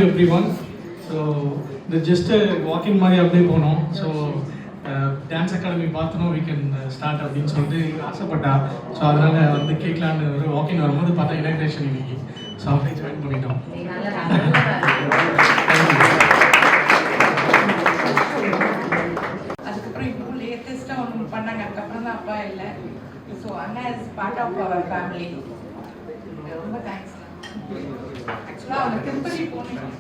You every one. So இந்த just walking மாதிரி அப்படியே போனோம். ஸோ டான்ஸ் அகாடமி பார்த்தோம் வீ கேன் ஸ்டார்ட் அப்படின்னு சொல்லிட்டு ஆசைப்பட்டா. ஸோ அதனால் வந்து கேட்கலான்னு ஒரு வாக்கிங் வரும்போது பார்த்தா இனாக்ரேஷன் இன்னைக்கு. ஸோ அப்படியே ஜாயின் பண்ணிட்டோம். அதுக்கப்புறம் இப்போ லேட்டஸ்ட்டாக ஒன்று பண்ணாங்க. அதுக்கப்புறம் தான் அப்பா இல்லை. ஸோ அண்ணா is part of our family. ரொம்ப தேங்க்ஸ். ஆக்சுவலாக அவங்க திருப்பதி போனோம்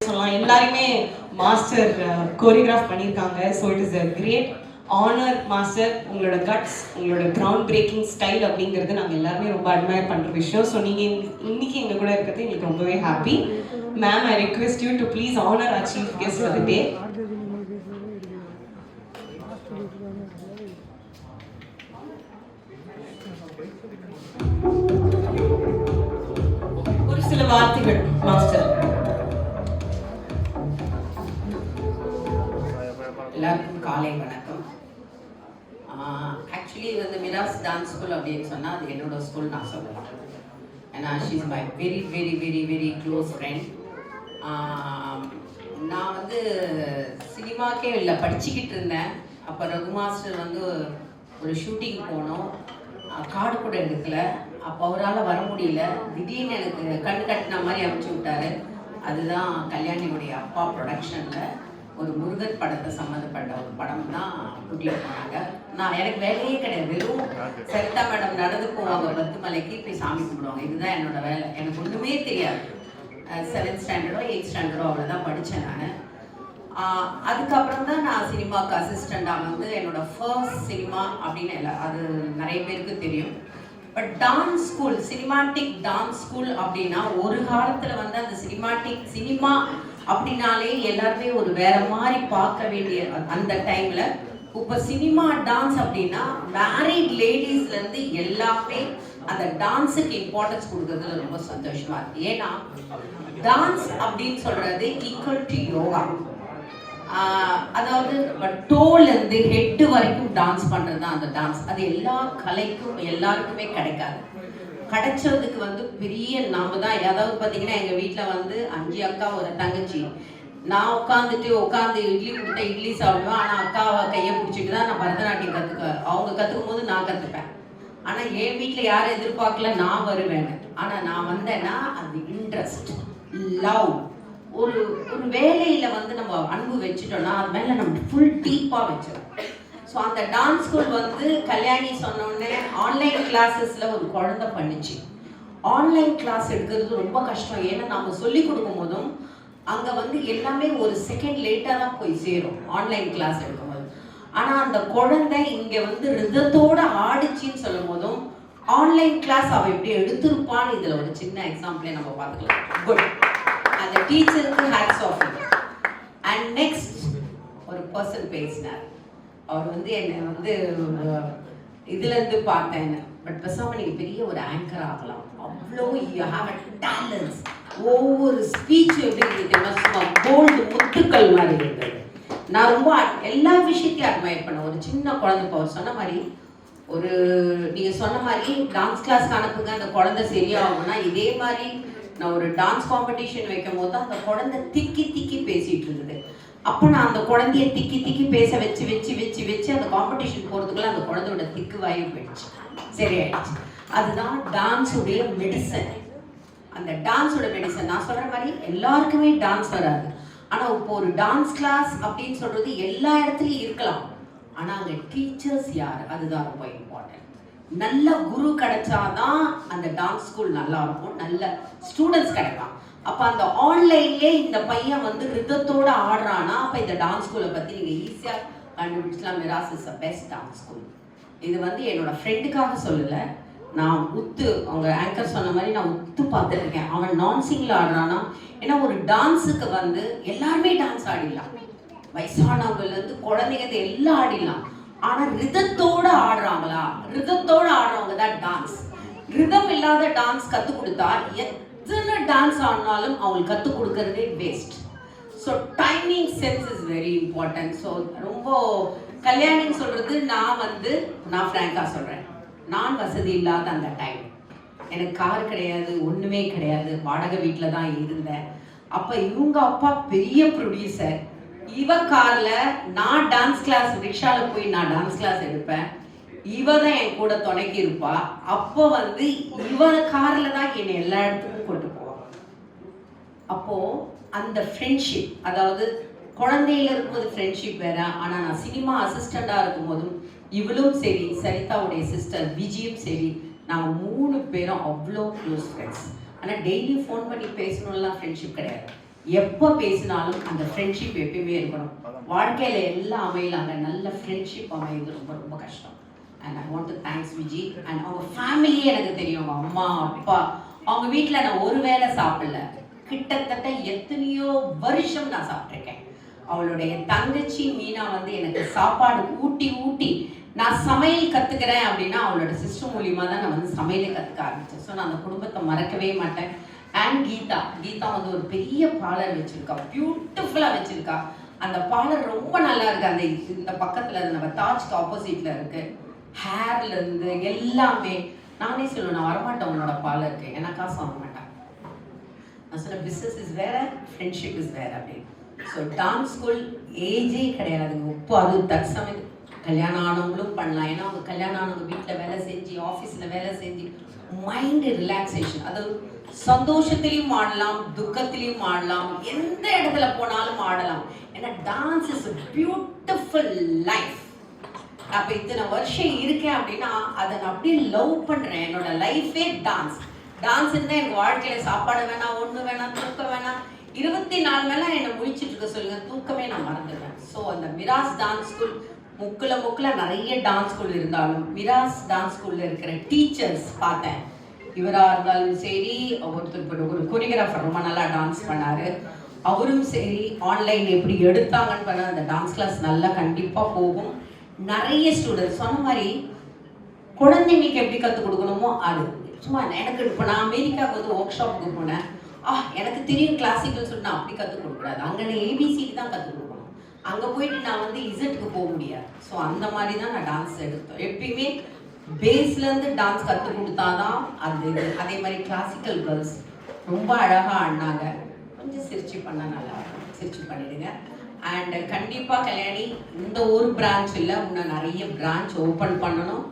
சொல்லலாம். எல்லாருமே மாஸ்டர் கோரியோகிராஃப் பண்ணியிருக்காங்க. So it is a great honour master. உங்களோட கட்ஸ், உங்களோட கிரவுண்ட் பிரேக்கிங் ஸ்டைல் அப்படிங்கிறது நாங்கள் எல்லாருமே ரொம்ப அட்மையர் பண்ணுற விஷயம். ஸோ நீங்கள் இன்னைக்கு எங்கள் கூட இருக்கிறது எங்களுக்கு ரொம்பவே happy. Ma'am, I request you to please honour our chief guest for the day. ஒரு சில வார்த்தைகள் மாஸ்டர். எல்லாருக்கும் காலை வணக்கம். ஆக்சுவலி வந்து மிராஸ் டான்ஸ் ஸ்கூல் அப்படின்னு சொன்னால் அது என்னோட ஸ்கூல் நான் சொல்லலாம். ஏன்னா she is my very very very very close friend. நான் வந்து சினிமாக்கே இல்லை படிச்சுக்கிட்டு இருந்தேன். அப்போ ரகு மாஸ்டர் வந்து ஒரு ஷூட்டிங் போனோம். கார்டு கூட எடுக்கல. அப்போ அவரால் வர முடியல. திடீர்னு எனக்கு கண்ணு கட்டின மாதிரி அனுப்பிச்சி விட்டாரு. அதுதான் கல்யாணியுடைய அப்பா ப்ரொடக்ஷனில் ஒரு முருகன் படத்தை சம்மந்தப்பட்ட ஒரு படம் தான் கூட்டிகிட்டு போனாங்க. நான் எனக்கு வேலையே கிடையாது. வெறும் சரிதா மேடம் நடந்து போவாங்க 10 மலைக்கு போய் சாமி கும்பிடுவாங்க. இதுதான் என்னோட வேலை. எனக்கு ஒன்றுமே தெரியாது. 7th ஸ்டாண்டர்டோ 8th ஸ்டாண்டர்டோ அவ்வளோதான் படித்தேன் நான். அதுக்கப்புறம் தான் நான் சினிமாவுக்கு அசிஸ்டண்டாக வந்து என்னோட ஃபர்ஸ்ட் சினிமா அப்படின்னு இல்லை, அது நிறைய பேருக்கு தெரியும். But dance school, cinematic dance school அப்படின்னா ஒரு காலத்தில் வந்து அந்த சினிமா அப்படின்னாலே எல்லாருமே ஒரு வேற மாதிரி பார்க்க வேண்டிய அந்த டைம்ல இப்போ சினிமா டான்ஸ் அப்படின்னா மேரிட் லேடிஸ்லேருந்து எல்லாமே அந்த டான்ஸுக்கு இம்பார்ட்டன்ஸ் கொடுக்கறதுல ரொம்ப சந்தோஷமா இருக்கு. ஏன்னா டான்ஸ் அப்படின்னு சொல்றது ஈக்குவல் டு யோகா. அதாவது டோலேருந்து ஹெட்டு வரைக்கும் டான்ஸ் பண்ணுறது தான் அந்த டான்ஸ். அது எல்லா கலைக்கும் எல்லாருக்குமே கிடைக்காது. கிடைச்சதுக்கு வந்து பெரிய நாம தான். ஏதாவது பார்த்தீங்கன்னா எங்கள் வீட்டில் வந்து 5 அக்கா ஒரு தங்கச்சி. நான் உட்காந்து இட்லி கொடுத்தா இட்லி சாப்பிடுவேன். ஆனால் அக்காவை கையை பிடிச்சிட்டு தான் நான் பரதநாட்டியம் அவங்க கற்றுக்கும் போது நான் கற்றுப்பேன். ஆனால் என் வீட்டில் யாரும் எதிர்பார்க்கல நான் வருவேன். ஆனால் நான் வந்தேன்னா அது இன்ட்ரெஸ்ட், லவ், ஒரு ஒரு வேலையில் வந்து நம்ம அன்பு வச்சுட்டோம்னா அது மேலே நம்ம ஃபுல் டீப்பாக வச்சிடும். ஸோ அந்த டான்ஸ் ஸ்கூல் வந்து கல்யாணி சொன்னோடனே ஆன்லைன் கிளாஸஸில் ஒரு குழந்தை பண்ணிச்சு. ஆன்லைன் கிளாஸ் எடுக்கிறது ரொம்ப கஷ்டம். ஏன்னா நம்ம சொல்லி கொடுக்கும் போதும் அங்கே வந்து எல்லாமே ஒரு செகண்ட் லேட்டாக தான் போய் சேரும் ஆன்லைன் கிளாஸ் எடுக்கும்போது. ஆனால் அந்த குழந்தை இங்கே வந்து ரிதத்தோட ஆடிச்சின்னு சொல்லும் போதும் ஆன்லைன் கிளாஸ் அவள் எப்படி எடுத்திருப்பான்னு இதில் ஒரு சின்ன எக்ஸாம்பிளே நம்ம பார்த்துக்கலாம். குட். அந்த டீச்சருக்கு ஹேட்ஸ் ஆஃப். அண்ட் நெக்ஸ்ட் ஒரு பர்சன் பேசினார். அவர் வந்து என்னை வந்து இதுலேருந்து பார்த்தேன். பட் பேசாமல் நீங்கள் பெரிய ஒரு ஆங்கர் ஆகலாம், அவ்வளோ யூ ஹாவ் அ டேலண்ட்ஸ். ஒவ்வொரு ஸ்பீச் எப்படி சும்மா கோல்டு முத்துக்கள் மாதிரி இருந்தது. நான் ரொம்ப எல்லா விஷயத்தையும் அட்மையர் பண்ணேன். ஒரு சின்ன குழந்தை பவர் சொன்ன மாதிரி ஒரு நீங்கள் சொன்ன மாதிரி டான்ஸ் கிளாஸ்க்கு அனுப்புங்க அந்த குழந்தை சரியாகும்னா இதே மாதிரி நான் ஒரு டான்ஸ் காம்படிஷன் வைக்கும் போது அந்த குழந்தை திக்கி பேசிகிட்டு இருந்தது. அப்போ நான் அந்த குழந்தைய திக்கி பேச வச்சு அந்த காம்படிஷன் போகிறதுக்குள்ள அந்த குழந்தையோட திக்கு வாயு போயிடுச்சு, சரியாயிடுச்சு. அதுதான் டான்ஸுடைய மெடிசன். அந்த டான்ஸோட மெடிசன் நான் சொல்கிற மாதிரி எல்லாருக்குமே டான்ஸ் வராது. ஆனால் இப்போ ஒரு டான்ஸ் கிளாஸ் அப்படின்னு சொல்கிறது எல்லா இடத்துலையும் இருக்கலாம். ஆனால் அங்கே டீச்சர்ஸ் யார், அதுதான் ரொம்ப இம்பார்ட்டன்ட். நல்ல குரு கிடைச்சாதான் அந்த டான்ஸ் ஸ்கூல் நல்லா இருக்கும், நல்ல ஸ்டூடெண்ட்ஸ் கிடைப்பான். அப்போ அந்த ஆன்லைன்லேயே இந்த பையன் வந்து ரிதத்தோடு ஆடுறான்னா அப்போ இந்த டான்ஸ் ஸ்கூலை பற்றி நீங்கள் ஈஸியாக கண்டுபிடிச்சலாம். Miraz is a best dance school. இது வந்து என்னோட ஃப்ரெண்டுக்காக சொல்லலை, நான் அவங்க ஆங்கர் சொன்ன மாதிரி நான் பார்த்துட்டு இருக்கேன். அவன் நான் சிங்கில் ஆடுறான்னா ஏன்னா ஒரு டான்ஸுக்கு வந்து எல்லாருமே டான்ஸ் ஆடிடலாம், வயசானவங்கலேருந்து குழந்தைங்க எல்லாம் ஆடிடலாம். ஆனால் ரிதத்தோடு ஆடுறாங்களா, ரிதத்தோடு ஆடுறவங்க தான் டான்ஸ். ரிதம் இல்லாத டான்ஸ் கற்றுக் கொடுத்தா எத்தனை டான்ஸ் ஆடினாலும் அவங்களுக்கு கற்றுக் கொடுக்கறதே waste. So timing sense is very important. So ரொம்ப கல்யாணின்னு சொல்கிறது நான் ஃப்ராங்காக சொல்கிறேன், நான் வசதி இல்லாத அந்த டைம் எனக்கு கார் கிடையாது, ஒன்றுமே கிடையாது, வாடகை வீட்டில் தான் இருந்தேன். அப்போ இவங்க அப்பா பெரிய ப்ரொடியூசர். இவ காரில் நான் டான்ஸ் கிளாஸ், ரிக்ஷாவில் போய் நான் டான்ஸ் கிளாஸ் எடுப்பேன். இவ தான் என் கூட துணைக்கி இருப்பா. அப்போ வந்து இவ காரில் தான் என்னை எல்லா இடத்துக்கும் கொண்டு போவான். அப்போது அந்த ஃப்ரெண்ட்ஷிப், அதாவது குழந்தையில இருக்கும்போது ஃப்ரெண்ட்ஷிப் வேற, ஆனால் நான் சினிமா அசிஸ்டண்டாக இருக்கும்போதும் இவளும் சரி, சரிதாவுடைய சிஸ்டர் விஜயும் சரி, நாங்கள் 3 பேரும் அவ்வளோ க்ளோஸ் ஃப்ரெண்ட்ஸ். ஆனால் டெய்லி ஃபோன் பண்ணி பேசணும்லாம் ஃப்ரெண்ட்ஷிப் கிடையாது. எப்போ பேசினாலும் அந்த ஃப்ரெண்ட்ஷிப் எப்பயுமே இருக்கணும். வாழ்க்கையில் எல்லாம் அமையலாங்க, நல்ல ஃப்ரெண்ட்ஷிப் அமையுது ரொம்ப ரொம்ப கஷ்டம். And I want to thanks Viji and அவங்க ஃபேமிலியே எனக்கு தெரியும். அவங்க அம்மா அப்பா, அவங்க வீட்டில் நான் ஒரு வேளை சாப்பிடல, கிட்டத்தட்ட எத்தனையோ வருஷம் நான் சாப்பிட்ருக்கேன். அவளுடைய தங்கச்சி மீனா வந்து எனக்கு சாப்பாடு ஊட்டி ஊட்டி நான் சமையல் கற்றுக்கிறேன் அப்படின்னா அவளோட சிஸ்டர் மூலியமாக தான் நான் வந்து சமையலை கற்றுக்க ஆரம்பித்தேன். ஸோ நான் அந்த குடும்பத்தை மறக்கவே மாட்டேன். அண்ட் கீதா வந்து ஒரு பெரிய பார்லர் வச்சுருக்கா, பியூட்டிஃபுல்லாக வச்சுருக்கா. அந்த பார்லர் ரொம்ப நல்லா இருக்குது. அந்த இந்த பக்கத்தில் நம்ம தாஜ்க்கு ஆப்போசிட்டில் இருக்குது. ஹேர்லேருந்து எல்லாமே நானே சொல்லுவேன், நான் வரமாட்டேன் உன்னோட பார்லருக்கு, ஏன்னா காசு வாங்க மாட்டேன். நான் சொன்ன பிஸ்னஸ் இஸ் வேற, ஃப்ரெண்ட்ஷிப் இஸ் வேற அப்படின்னு. ஸோ டான்ஸ் ஸ்கூல் ஏஜே கிடையாதுங்க. இப்போ அது தற்சமயம் கல்யாணம் ஆனவங்களும் பண்ணலாம். ஏன்னா அவங்க கல்யாணம் ஆனவங்க வீட்டில் வேலை செஞ்சு, ஆஃபீஸில் வேலை செஞ்சு மைண்டு ரிலாக்ஸேஷன், அது சந்தோஷத்துலேயும் ஆடலாம், துக்கத்துலேயும் ஆடலாம், எந்த இடத்துல போனாலும் ஆடலாம். ஏன்னா dance is a beautiful life. அப்போ இத்தனை வருஷம் இருக்கேன் அப்படின்னா அதை நான் அப்படியே லவ் பண்ணுறேன். என்னோட லைஃபே டான்ஸ். டான்ஸ் இருந்தால் எனக்கு வாழ்க்கையில் சாப்பாடு வேணாம், ஒன்று வேணாம், தூக்கம் வேணாம். 24 மேலே என்னை முடிச்சுட்டு இருக்க சொல்லுங்க, தூக்கமே நான் மறந்துடுவேன். ஸோ அந்த மிராஸ் டான்ஸ் ஸ்கூல் முக்கில் நிறைய டான்ஸ் ஸ்கூல் இருந்தாலும் மிராஸ் டான்ஸ் ஸ்கூலில் இருக்கிற டீச்சர்ஸ் பார்த்தேன். இவராக இருந்தாலும் சரி, ஒருத்தர் ஒரு கொரியோகிராஃபர் ரொம்ப நல்லா டான்ஸ் பண்ணார், அவரும் சரி, ஆன்லைன் எப்படி எடுத்தாங்கன்னு பண்ண அந்த டான்ஸ் கிளாஸ் நல்லா கண்டிப்பாக போகும். நிறைய ஸ்டூடெண்ட்ஸ் சொன்ன மாதிரி குழந்தைங்களுக்கு எப்படி கற்றுக் கொடுக்கணுமோ அது சும்மா எனக்கு. இப்போ நான் அமெரிக்காவுக்கு வந்து ஒர்க் ஷாப்புக்கு போனேன். எனக்கு தெரியும் கிளாசிக்கல் சொல்லி நான் அப்படி கற்றுக் கொடுக்கூடாது, அங்கே ஏபிசிடி தான் கற்றுக் கொடுக்கணும். அங்கே போயிட்டு நான் வந்து இசட்டுக்கு போக முடியாது. ஸோ அந்த மாதிரி தான் நான் டான்ஸ் எடுத்தோம். எப்பயுமே பேஸ்லேருந்து டான்ஸ் கற்றுக் கொடுத்தாதான் அது இது. அதே மாதிரி கிளாசிக்கல் கேர்ள்ஸ் ரொம்ப அழகாக ஆடினாங்க. கொஞ்சம் சிரிச்சு பண்ணால் நல்லா சிரிச்சு பண்ணிடுங்க. அண்ட் கண்டிப்பாக கல்யாணி இந்த ஒரு பிரான்ச் இல்லை, இன்னும் நிறைய பிரான்ச் ஓப்பன் பண்ணணும்.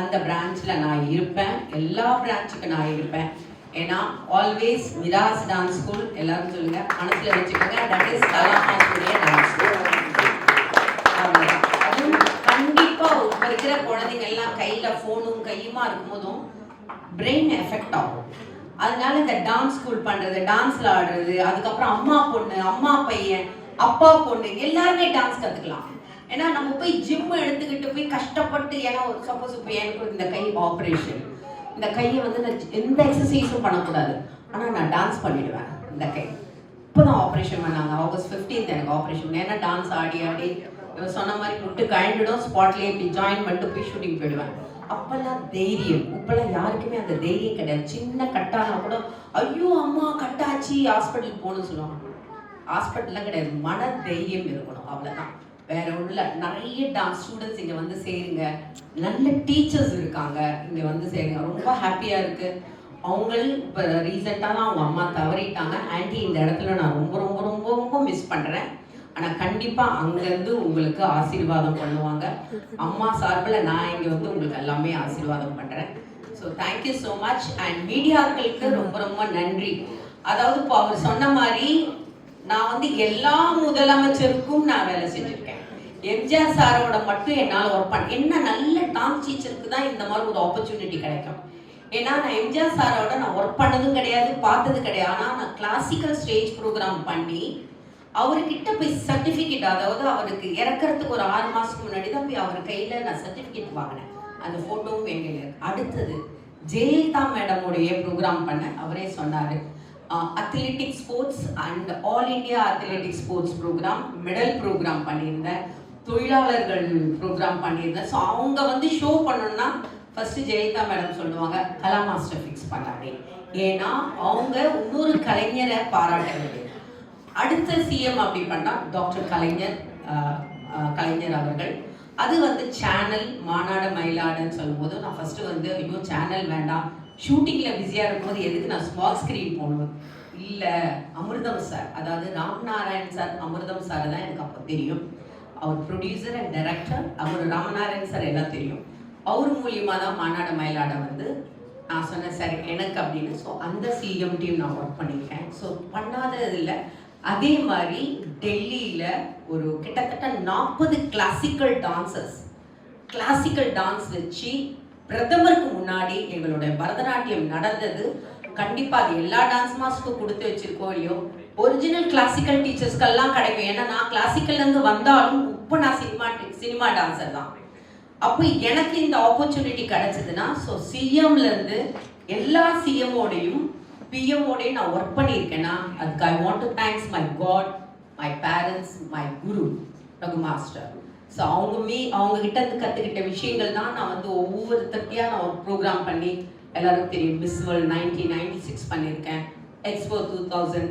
அந்த பிரான்ச்சில் நான் இருப்பேன், எல்லா பிரான்ச்சுக்கும் நான் இருப்பேன். ஏன்னா ஆல்வேஸ் மிராஸ் டான்ஸ் ஸ்கூல் எல்லாரும் சொல்லுங்க, மனசில் வச்சுக்கோங்க, தட் இஸ் கலாமாசுடைய டான்ஸ் ஸ்கூல். அதுவும் கண்டிப்பாக இப்போ இருக்கிற குழந்தைங்க எல்லாம் கையில் ஃபோனும் கையுமா இருக்கும்போதும் பிரெயின் எஃபெக்ட் ஆகும். அதனால இந்த டான்ஸ் ஸ்கூல் பண்ணுறது, டான்ஸில் ஆடுறது, அதுக்கப்புறம் அம்மா பொண்ணு, அம்மா பையன், அப்பா பொண்ணு எல்லாருமே டான்ஸ் கற்றுக்கலாம். ஏன்னா நம்ம போய் ஜிம் எடுத்துக்கிட்டு போய் கஷ்டப்பட்டு, ஏன்னா சப்போஸ் இப்போ எனக்கு இந்த கை ஆப்ரேஷன், இந்த கையை வந்து நான் எந்த எக்ஸசைஸும் பண்ணக்கூடாது, ஆனால் நான் டான்ஸ் பண்ணிடுவேன். இந்த கை இப்போ தான் ஆப்ரேஷன் பண்ணாங்க, August 15th எனக்கு ஆப்ரேஷன். ஏன்னா டான்ஸ் ஆடி ஆடி சொன்ன மாதிரி முட்டு கழண்டுடும், ஸ்பாட்லேயே இப்படி ஜாயின் பண்ணிட்டு போய் ஷூட்டிங் போயிடுவேன். அப்போல்லாம் தைரியம், இப்போல்லாம் யாருக்குமே அந்த தைரியம் கிடையாது. சின்ன கட்டானா கூட ஐயோ அம்மா கட்டாச்சு ஹாஸ்பிட்டலுக்கு போகணும்னு சொல்லுவாங்க. ஹாஸ்பிட்டல்லாம் கிடையாது, மன தைரியம் இருக்கணும், அவ்வளோதான், வேற ஒன்றும் இல்லை. நிறைய டான்ஸ் ஸ்டூடெண்ட்ஸ் இங்கே வந்து சேருங்க, நல்ல டீச்சர்ஸ் இருக்காங்க, இங்கே வந்து சேருங்க. ரொம்ப ஹாப்பியாக இருக்குது. அவங்க இப்போ ரீசெண்டாக தான் அவங்க அம்மா தவறிட்டாங்க. ஆன்டி இந்த இடத்துல நான் ரொம்ப ரொம்ப ரொம்ப ரொம்ப மிஸ் பண்ணுறேன். ஆனால் கண்டிப்பாக அங்கேருந்து உங்களுக்கு ஆசீர்வாதம் பண்ணுவாங்க. அம்மா சார்பில் நான் இங்கே வந்து உங்களுக்கு எல்லாமே ஆசீர்வாதம் பண்ணுறேன். So thank you so much. And மீடியாக்களுக்கு ரொம்ப ரொம்ப நன்றி. அதாவது இப்போ அவர் சொன்ன மாதிரி நான் வந்து எல்லா முதலமைச்சருக்கும் நான் வேலை செஞ்சுருக்கேன். எம்ஜிஆர் சாரோட மட்டும் என்னால் ஒர்க் பண்ண, என்ன நல்ல டான்ஸ் டீச்சருக்கு தான் இந்த மாதிரி ஒரு ஆப்பர்ச்சுனிட்டி கிடைக்கும். ஏன்னா நான் எம்ஜிஆர் சாரோட நான் ஒர்க் பண்ணதும் கிடையாது, பார்த்தது கிடையாது. ஆனால் நான் கிளாசிக்கல் ஸ்டேஜ் ப்ரோக்ராம் பண்ணி அவர்கிட்ட போய் சர்டிஃபிகேட், அதாவது அவருக்கு இறக்கிறதுக்கு ஒரு 6 மாதத்துக்கு முன்னாடி தான் போய் அவர் கையில் நான் சர்டிஃபிகேட் வாங்கினேன். அந்த ஃபோட்டோவும் எங்கள் இருக்கு. அடுத்தது ஜெயலலிதா மேடமுடைய ப்ரோக்ராம் பண்ண, அவரே சொன்னார் athletic sports and all India athletic sports programme, medal programme பண்ணியிருந்தேன், தொழிலாளர்கள் ப்ரோக்ராம் பண்ணியிருந்தேன். ஸோ அவங்க வந்து ஷோ பண்ணணும்னா ஃபர்ஸ்ட் ஜெயலலிதா மேடம் சொல்லுவாங்க கலா மாஸ்டர் ஃபிக்ஸ் பண்ணாங்க. ஏன்னா அவங்க இன்னொரு கலைஞரை பாராட்ட வேண்டியது. அடுத்த சிஎம் அப்படி பண்ணால் டாக்டர் கலைஞர் அவர்கள். அது வந்து சேனல் மாநாட மயிலாடுன்னு சொல்லும்போது நான் ஃபஸ்ட்டு வந்து ஐயோ சேனல் வேண்டாம், ஷூட்டிங்கில் பிஸியாக இருக்கும்போது எதுக்கு நான் ஸ்மால் ஸ்க்ரீன் போகணும். இல்லை, அமிர்தம் சார், அதாவது ராமநாராயண் சார், அமிர்தம் சார் தான் எனக்கு அப்போ தெரியும். அவர் ப்ரொடியூசர் அண்ட் டைரக்டர். அவர் ராமநாராயண் சார் எல்லாம் தெரியும். அவர் மூலியமாக தான் மாநாட மயிலாட வந்து நான் சொன்னேன் சார் எனக்கு அப்படின்னு. ஸோ அந்த சிஎம் டீம் நான் ஒர்க் பண்ணியிருக்கேன். ஸோ பண்ணாதது இல்லை. அதே மாதிரி டெல்லியில் ஒரு கிட்டத்தட்ட 40 கிளாசிக்கல் டான்ஸ் வச்சு பிரதமருக்கு முன்னாடி எங்களுடைய பரதநாட்டியம் நடந்தது. கண்டிப்பாக அது எல்லா டான்ஸ் மாஸ்டருக்கும் கொடுத்து வச்சிருக்கோம் இல்லையோ, ஒரிஜினல் கிளாசிக்கல் டீச்சர்ஸ்க்கெல்லாம் கிடைக்கும். ஏன்னா நான் கிளாசிக்கல்லேருந்து வந்தாலும் இப்போ நான் சினிமா டான்ஸர் தான். அப்போ எனக்கு இந்த ஆப்பர்ச்சுனிட்டி கிடைச்சதுன்னா, ஸோ சிஎம்லேருந்து எல்லா சிஎம்மோடையும் பிஎம்மோடையும் நான் ஒர்க் பண்ணியிருக்கேன்னா அதுக்கு I want to thanks my God, my parents, my guru Raghu master. So அவங்க கிட்ட இருந்து கற்றுக்கிட்ட விஷயங்கள் தான் நான் வந்து ஒவ்வொருத்தருக்கையாக நான் ஒரு ப்ரோக்ராம் பண்ணி, எல்லாருக்கும் தெரியும் மிஸ் வேர்ல்ட் 1996 பண்ணியிருக்கேன், எக்ஸ்போ 2000.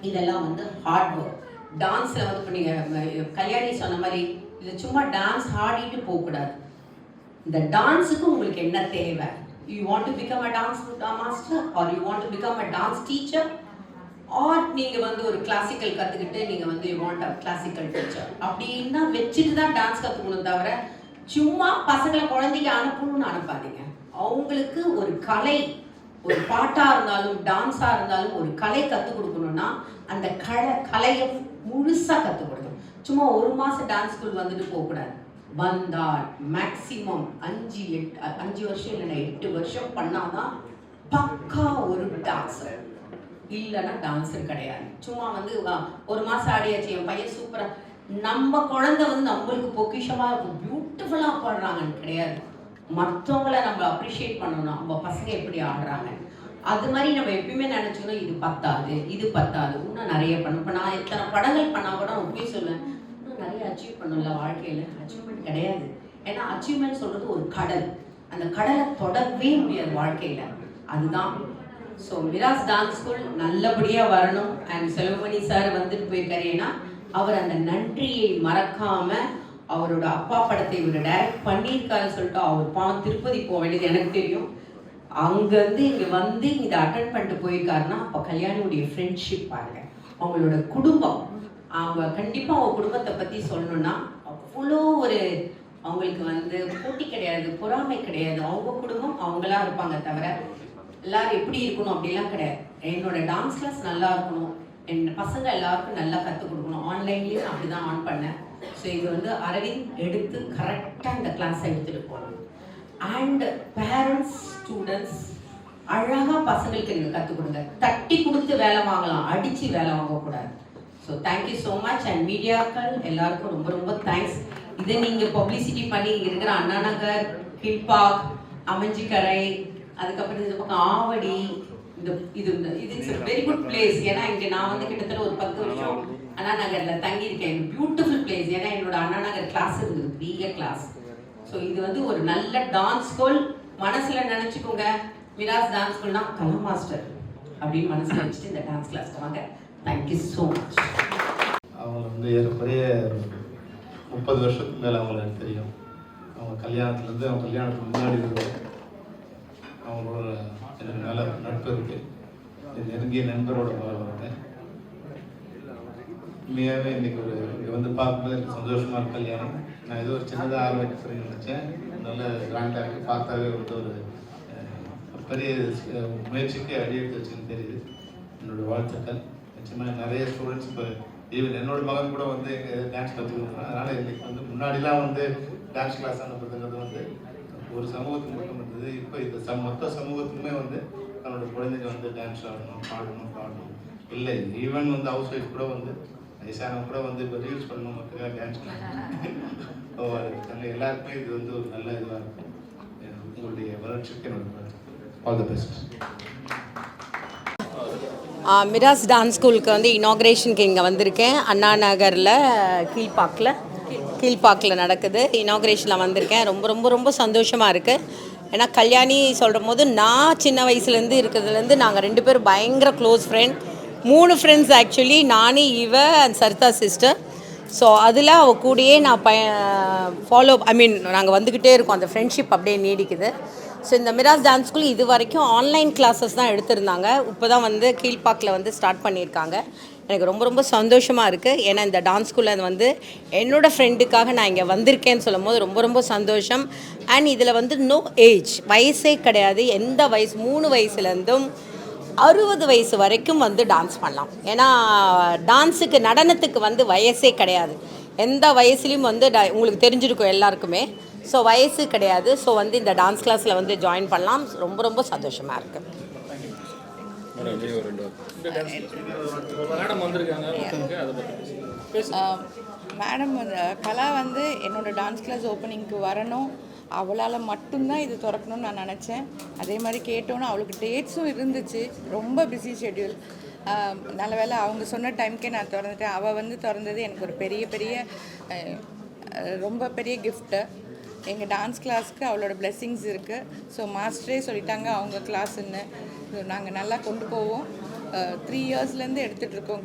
இதெல்லாம் வந்து ஹார்ட் ஒர்க். டான்ஸில் வந்து இப்போ நீங்கள் கல்யாணி சொன்ன மாதிரி இது சும்மா டான்ஸ் ஆடிட்டு போகக்கூடாது. இந்த டான்ஸுக்கு உங்களுக்கு என்ன தேவை? You want to become a dance master or you want to become a dance teacher, or நீங்கள் வந்து ஒரு கிளாசிக்கல் கற்றுக்கிட்டு நீங்கள் வந்து you want a classical teacher அப்படின்னா வச்சுட்டு தான் டான்ஸ் கற்றுக்கணும். தவிர சும்மா பசங்களை குழந்தைக்கு அனுப்பணும்னு அனுப்பாதீங்க. அவங்களுக்கு ஒரு கலை, ஒரு பாட்டாக இருந்தாலும் டான்ஸாக இருந்தாலும் ஒரு கலை கற்றுக் கொடுக்கணும்னா அந்த கலையை முழுசாக கற்றுக் கொடுக்கணும். சும்மா ஒரு மாதம் டான்ஸ் ஸ்கூல் வந்துட்டு போகக்கூடாது. வந்தால் மேக்சிமம் 5 வருஷம் இல்லைன்னா 8 வருஷம் பண்ணாதான் பக்கா ஒரு டான்ஸர். இல்லைன்னா டான்ஸர் கிடையாது. சும்மா வந்து ஒரு மாதம் ஆடியாச்சு என் பையன் சூப்பராக, நம்ம குழந்தை வந்து நம்மளுக்கு பொக்கிஷமாக இருக்கும், பியூட்டிஃபுல்லாக பாடுறாங்கன்னு கிடையாது. மற்றவங்கள நம்ம அப்ரிஷியேட் பண்ணணும். நம்ம பசங்க எப்படி ஆடுறாங்க அது மாதிரி நம்ம எப்பயுமே நினச்சிக்கணும் இது பத்தாது, இன்னும் நிறைய பண்ணணும். இப்போ நான் இத்தனை படங்கள் பண்ணால் கூட நான் போய் சொல்லுவேன் இன்னும் நிறைய அச்சீவ் பண்ணல. வாழ்க்கையில் அச்சீவ்மெண்ட் கிடையாது. ஏன்னா அச்சீவ்மெண்ட் சொல்கிறது ஒரு கடல். அந்த கடலை தொடரவே முடியாது வாழ்க்கையில். அதுதான். ஸோ மிராஸ் டான்ஸ் ஸ்கூல் நல்லபடியாக வரணும். அண்ட் செல்வமணி சார் வந்துட்டு போயிருக்காரு. ஏன்னா அவர் அந்த நன்றியை மறக்காம அவரோட அப்பா படத்தை இவர் டைரக்ட் பண்ணியிருக்காரு சொல்லிட்டு அவர் பாவம் திருப்பதி போக வேண்டியது எனக்கு தெரியும். அங்கேருந்து இங்கே வந்து இதை அட்டன் பண்ணிட்டு போயிருக்காருன்னா அப்போ கல்யாணியுடைய ஃப்ரெண்ட்ஷிப் பாருங்க, அவங்களோட குடும்பம். அவங்க கண்டிப்பாக அவங்க குடும்பத்தை பற்றி சொல்லணும்னா அவ்வளோ ஒரு அவங்களுக்கு வந்து போட்டி கிடையாது, பொறாமை கிடையாது. அவங்க குடும்பம் அவங்களா இருப்பாங்க. தவிர எல்லாரும் எப்படி இருக்கணும் அப்படிலாம் கிடையாது. என்னோட டான்ஸ் கிளாஸ் நல்லா இருக்கணும், என் பசங்க எல்லாருக்கும் நல்லா கற்றுக் கொடுக்கணும். ஆன்லைன்லேயும் அப்படி தான் ஆன் பண்ணேன். ஸோ இது வந்து அரவிந்த் எடுத்து கரெக்டாக இந்த கிளாஸை எடுத்துகிட்டு போகணும். அண்ட் பேரண்ட்ஸ் ஸ்டூடெண்ட்ஸ் அழகாக பசங்களுக்கு நீங்கள் கற்றுக் கொடுங்க. தட்டி கொடுத்து வேலை வாங்கலாம், அடித்து வேலை வாங்கக்கூடாது. So thank you so much. And மீடியாக்கள் எல்லாருக்கும் ரொம்ப ரொம்ப தேங்க்ஸ். இதை நீங்கள் பப்ளிசிட்டி பண்ணி இங்கே இருக்கிற அண்ணா நகர், கீழ்பாக், அமைஞ்சிக்கரை, அதுக்கப்புறம் இந்த பக்கம் ஆவடி, இது it's a very good place. ஏன்னா இங்கே நான் வந்து கிட்டத்தட்ட ஒரு 10 வருஷம் அண்ணா நகரில் தங்கியிருக்கேன். Beautiful place. ஏன்னா என்னோட அண்ணா நகர் கிளாஸ் இருந்தது, பெரிய கிளாஸ். ஸோ இது வந்து ஒரு நல்ல டான்ஸ் ஸ்கூல். மனசில் நினச்சிக்கோங்க, மிராஸ் டான்ஸ் ஸ்கூல்னா கலா மாஸ்டர் அப்படின்னு மனசில் வச்சுட்டு இந்த டான்ஸ் கிளாஸ்க்கு வாங்க. Thank you so much. அவங்க வந்து ஏறக்குறைய 30 வருஷத்துக்கு மேலே அவங்கள எனக்கு தெரியும். அவங்க கல்யாணத்துலேருந்து அவங்க கல்யாணத்துக்கு முன்னாடி இருந்து அவங்களோட எனக்கு நல்ல நட்பு இருக்குது. நெருங்கிய நண்பரோட வரேன். உண்மையாகவே இன்றைக்கி ஒரு வந்து பார்க்கும்போது எனக்கு சந்தோஷமாக இருக்கு. கல்யாணம் நான் ஏதோ ஒரு சின்னதாக ஆரம்பிக்கிறேன்னு நினச்சேன். நல்ல கிராண்டாக இருக்குது. பார்த்தாவே வந்து ஒரு பெரிய முயற்சிக்கு அடியெடுத்து வச்சுன்னு தெரியுது. என்னோடய வாழ்த்துக்கள். நிச்சயமாக நிறைய ஸ்டூடெண்ட்ஸ் இப்போ ஈவன் என்னோட மகன் கூட வந்து எங்கள் டான்ஸ் கற்றுக்கணும். அதனால் இன்றைக்கி வந்து முன்னாடிலாம் வந்து டான்ஸ் கிளாஸ் அனுப்புறதுங்கிறது வந்து ஒரு சமூகத்துக்கு மட்டும் இருந்தது. இப்போ இது மொத்த சமூகத்துக்குமே வந்து தன்னோட குழந்தைங்க வந்து டான்ஸ் ஆடணும், பாடணும் இல்லை. ஈவன் வந்து ஹவுஸ் ஒய்ஃப் கூட வந்து வயசானவங்க கூட வந்து இப்போ ரீல்ஸ் பண்ணணும், மக்களுக்காக டான்ஸ் பண்ணணும். எல்லாருக்குமே இது வந்து ஒரு நல்ல இதுவாக இருக்கும். உங்களுடைய வளர்ச்சிக்கு என்னோட all the best. Miraz dance ஸ்கூலுக்கு வந்து இனாக்ரேஷனுக்கு இங்கே வந்திருக்கேன். அண்ணா நகரில் கீழ்பாக்கில் நடக்குது. இனாக்ரேஷனில் வந்திருக்கேன். ரொம்ப ரொம்ப ரொம்ப சந்தோஷமாக இருக்குது. ஏன்னா கல்யாணி சொல்கிற போது நான் சின்ன வயசுலேருந்து இருக்கிறதுலேருந்து நாங்கள் 2 பேரும் பயங்கர க்ளோஸ் ஃப்ரெண்ட். 3 friends actually. நானே, இவ அண்ட் சரிதா சிஸ்டர். ஸோ அதில் அவள் கூடயே நான் நாங்கள் வந்துக்கிட்டே இருக்கோம். அந்த ஃப்ரெண்ட்ஷிப் அப்படியே நீடிக்குது. ஸோ இந்த மிராஸ் டான்ஸ் ஸ்கூல் இது வரைக்கும் ஆன்லைன் கிளாஸஸ் தான் எடுத்திருந்தாங்க. இப்போ தான் வந்து கீழ்பாக்கில் வந்து ஸ்டார்ட் பண்ணியிருக்காங்க. எனக்கு ரொம்ப ரொம்ப சந்தோஷமாக இருக்குது. ஏன்னா இந்த டான்ஸ் ஸ்கூலில் வந்து என்னோடய ஃப்ரெண்டுக்காக நான் இங்கே வந்திருக்கேன்னு சொல்லும் போது ரொம்ப ரொம்ப சந்தோஷம். அண்ட் இதில் வந்து நோ ஏஜ், வயசே கிடையாது. எந்த வயசு 3 வயசுலேருந்தும் 60 வயசு வரைக்கும் வந்து டான்ஸ் பண்ணலாம். ஏன்னா டான்ஸுக்கு நடனத்துக்கு வந்து வயசே கிடையாது. எந்த வயசுலேயும் வந்து உங்களுக்கு தெரிஞ்சிருக்கும் எல்லாருக்குமே. ஸோ வயசு கிடையாது. ஸோ வந்து இந்த டான்ஸ் கிளாஸில் வந்து ஜாயின் பண்ணலாம். ரொம்ப ரொம்ப சந்தோஷமாக இருக்குது. மேடம் வந்து கலா வந்து என்னோட டான்ஸ் கிளாஸ் ஓப்பனிங்க்கு வரணும், அவளால் மட்டும்தான் இது திறக்கணும்னு நான் நினச்சேன். அதே மாதிரி கேட்டோன்னு அவளுக்கு டேட்ஸும் இருந்துச்சு. ரொம்ப பிஸி ஷெட்யூல். நல்ல வேளை அவங்க சொன்ன டைம்க்கே நான் திறந்துட்டேன். அவள் வந்து திறந்தது எனக்கு ஒரு பெரிய ரொம்ப பெரிய கிஃப்ட்டு. எங்கள் டான்ஸ் கிளாஸ்க்கு அவளோட பிளெஸ்ஸிங்ஸ் இருக்குது. ஸோ மாஸ்டரே சொல்லிட்டாங்க அவங்க கிளாஸுன்னு. நாங்கள் நல்லா கொண்டு போவோம். 3 இயர்ஸ்லேருந்து எடுத்துகிட்ருக்கோம்